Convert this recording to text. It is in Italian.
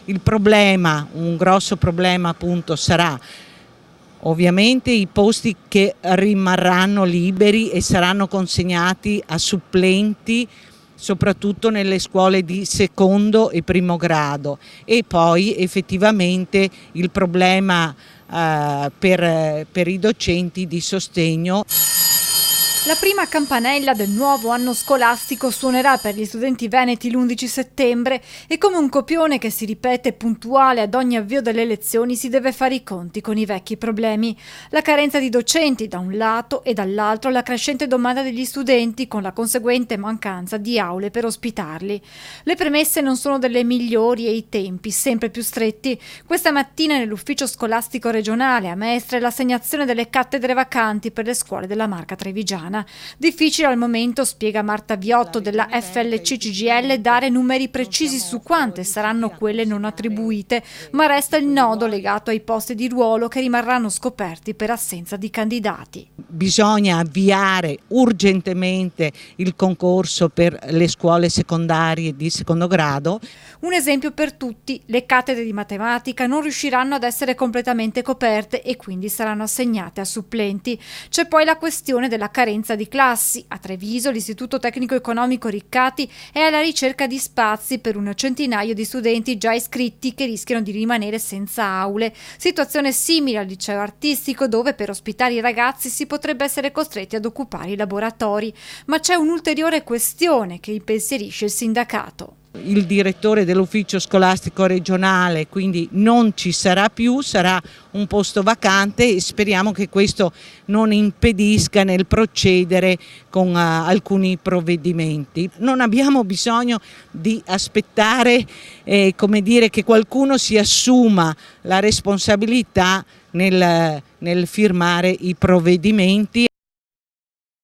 Il problema, un grosso problema appunto sarà ovviamente i posti che rimarranno liberi e saranno consegnati a supplenti, soprattutto nelle scuole di secondo e primo grado, e poi effettivamente il problema per i docenti di sostegno. La prima campanella del nuovo anno scolastico suonerà per gli studenti veneti l'11 settembre e come un copione che si ripete puntuale ad ogni avvio delle lezioni si deve fare i conti con i vecchi problemi. La carenza di docenti da un lato e dall'altro la crescente domanda degli studenti con la conseguente mancanza di aule per ospitarli. Le premesse non sono delle migliori e i tempi sempre più stretti. Questa mattina nell'ufficio scolastico regionale a Mestre l'assegnazione delle cattedre vacanti per le scuole della Marca Trevigiana. Difficile al momento, spiega Marta Viotto della FLC CGIL, dare numeri precisi su quante saranno quelle non attribuite, ma resta il nodo legato ai posti di ruolo che rimarranno scoperti per assenza di candidati. Bisogna avviare urgentemente il concorso per le scuole secondarie di secondo grado. Un esempio per tutti: le cattedre di matematica non riusciranno ad essere completamente coperte e quindi saranno assegnate a supplenti. C'è poi la questione della carenza di classi. A Treviso l'Istituto Tecnico Economico Riccati è alla ricerca di spazi per un centinaio di studenti già iscritti che rischiano di rimanere senza aule. Situazione simile al liceo artistico, dove per ospitare i ragazzi si potrebbe essere costretti ad occupare i laboratori. Ma c'è un'ulteriore questione che impensierisce il sindacato. Il direttore dell'ufficio scolastico regionale quindi non ci sarà più, sarà un posto vacante e speriamo che questo non impedisca nel procedere con alcuni provvedimenti. Non abbiamo bisogno di aspettare come dire, che qualcuno si assuma la responsabilità nel firmare i provvedimenti.